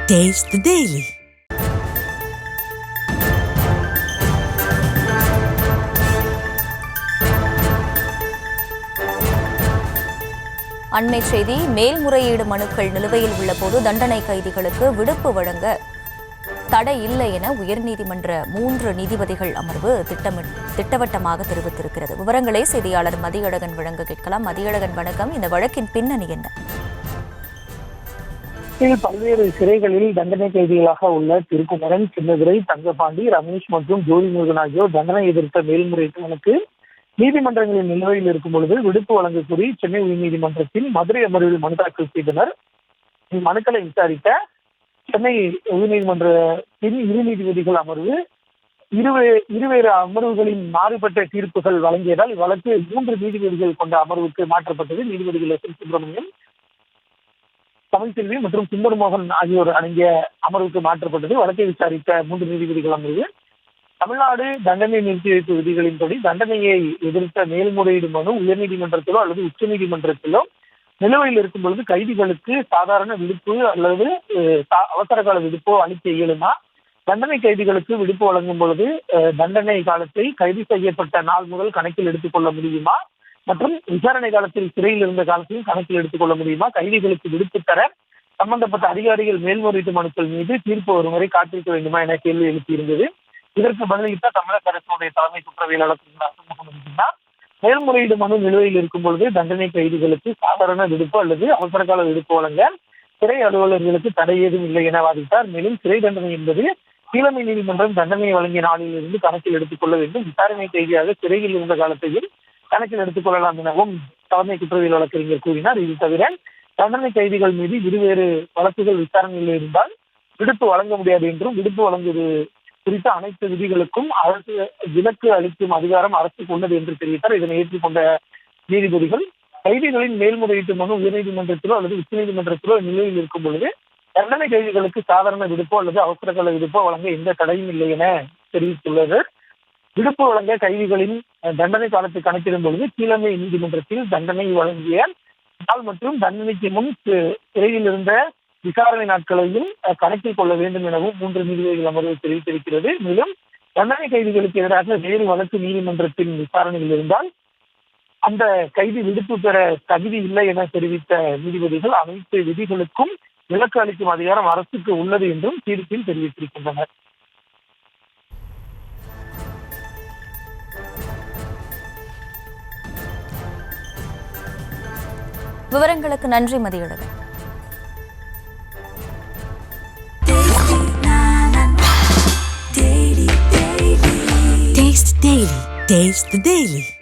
Taste the Daily. அண்மை செய்தி. மேல்முறையீடு மனுக்கள் நிலுவையில் உள்ளபோது தண்டனை கைதிகளுக்கு விடுப்பு வழங்க தடை இல்லை என உயர்நீதிமன்ற 3 நீதிபதிகள் அமர்வு திட்டவட்டமாக தெரிவித்திருக்கிறது. விவரங்களை செய்தியாளர் மதியழகன் வழங்க கேட்கலாம். மதியழகன், வணக்கம். இந்த வழக்கின் பின்னணி என்ன? பல்வேறு சிறைகளில் தண்டனை கைதிகளாக உள்ள திருக்குமரன், சின்னதுரை, தங்கபாண்டி, ரமேஷ் மற்றும் ஜோதி முருகன் ஆகியோர் தண்டனை எதிர்த்த மேல்முறையீட்டு மனுக்கு நீதிமன்றங்களின் நிலுவையில் இருக்கும் பொழுது விடுப்பு வழங்க கோரி சென்னை உயர்நீதிமன்றத்தில் மதுரை அமர்வில் மனு தாக்கல் செய்தனர். மனுக்களை விசாரித்த சென்னை உயர்நீதிமன்றத்தின் 2 நீதிபதிகள் அமர்வு இருவேறு அமர்வுகளின் மாறுபட்ட தீர்ப்புகள் வழங்கியதால் இவ்வழக்கு 3 நீதிபதிகள் கொண்ட அமர்வுக்கு மாற்றப்பட்டது. நீதிபதிகள் எஸ். எல். சுப்பிரமணியம், தமிழ்செல்வி மற்றும் சுந்தரமோகன் ஆகியோர் அடங்கிய அமர்வுக்கு மாற்றப்பட்டது. வழக்கை விசாரித்த 3 நீதிபதிகள் அமர்வு தமிழ்நாடு தண்டனை நிறுத்தி வைப்பு விதிகளின்படி தண்டனையை எதிர்த்த மேல்முறையீடு மனு உயர்நீதிமன்றத்திலோ அல்லது உச்சநீதிமன்றத்திலோ நிலுவையில் இருக்கும் பொழுது கைதிகளுக்கு சாதாரண விடுப்பு அல்லது அவசர கால விடுப்போ அளிக்க இயலுமா? தண்டனை கைதிகளுக்கு விடுப்பு வழங்கும் பொழுது தண்டனை காலத்தை கைது செய்யப்பட்ட நாள் முதல் கணக்கில் எடுத்துக் கொள்ள முடியுமா? மற்றும் விசாரணை காலத்தில் சிறையில் இருந்த காலத்தையும் கணக்கில் எடுத்துக் கொள்ள முடியுமா? கைதிகளுக்கு விடுப்பு தர சம்பந்தப்பட்ட அதிகாரிகள் மேல்முறையீட்டு மனுக்கள் மீது தீர்ப்பு வரும் வரை காத்திருக்க வேண்டுமா என கேள்வி எழுப்பியிருந்தது. இதற்கு பதிலளித்த தமிழக அரசுடைய தலைமை குற்றவியலாளர் மேல்முறையீடு மனு நிலுவையில் இருக்கும் பொழுது தண்டனை கைதிகளுக்கு சாதாரண விடுப்பு அல்லது அவசர கால விடுப்பு வழங்க சிறை அலுவலர்களுக்கு தடை ஏதும் இல்லை என வாதிட்டார். மேலும் சிறை தண்டனை என்பது கீழமை நீதிமன்றம் தண்டனை வழங்கிய நாளில் இருந்து கணக்கில் எடுத்துக் கொள்ள வேண்டும். விசாரணை கைதியாக சிறையில் இருந்த காலத்தையும் கணக்கில் எடுத்துக் கொள்ளலாம் எனவும் தலைமை குற்றவியல் வழக்கறிஞர் கூறினார். இது தவிர தண்டனை கைதிகள் மீது இருவேறு வழக்குகள் விசாரணையில் இருந்தால் விடுப்பு வழங்க முடியாது என்றும், விடுப்பு வழங்குவது குறித்த அனைத்து விதிகளுக்கும் அரசு விலக்கு அளிக்கும் அதிகாரம் அரசுக்கு உள்ளது என்று தெரிவித்தார். இதனை ஏற்றுக்கொண்ட நீதிபதிகள் கைதிகளின் மேல்முறையீட்டு மனு உயர்நீதிமன்றத்திலோ அல்லது உச்சநீதிமன்றத்திலோ நிலையில் இருக்கும் பொழுது தண்டனை கைதிகளுக்கு சாதாரண விடுப்போ அல்லது அவசர கால விடுப்போ வழங்க எந்த தடையும் இல்லை என தெரிவித்துள்ளது. விடுப்பு வழங்க கைதிகளின் தண்டனை காலத்தை கணக்கிடும் பொழுது கீழமை நீதிமன்றத்தில் தண்டனை வழங்கிய நாள் மற்றும் தண்டனைக்கு முன் சிறையில் இருந்த விசாரணை நாட்களையும் கணக்கில் கொள்ள வேண்டும் எனவும் 3 நீதிபதிகள் அமர்வு தெரிவித்திருக்கிறது. மேலும் தண்டனை கைதிகளுக்கு எதிராக வேறு வழக்கு நீதிமன்றத்தின் விசாரணையில் இருந்தால் அந்த கைதி விடுப்பு பெற தகுதி இல்லை என தெரிவித்த நீதிபதிகள் அனைத்து விதிகளுக்கும் விலக்கு அளிக்கும் அதிகாரம் அரசுக்கு உள்ளது என்றும் தீர்ப்பில் தெரிவித்திருக்கின்றனர். விவரங்களுக்கு நன்றி மதியழகன். Taste the Daily.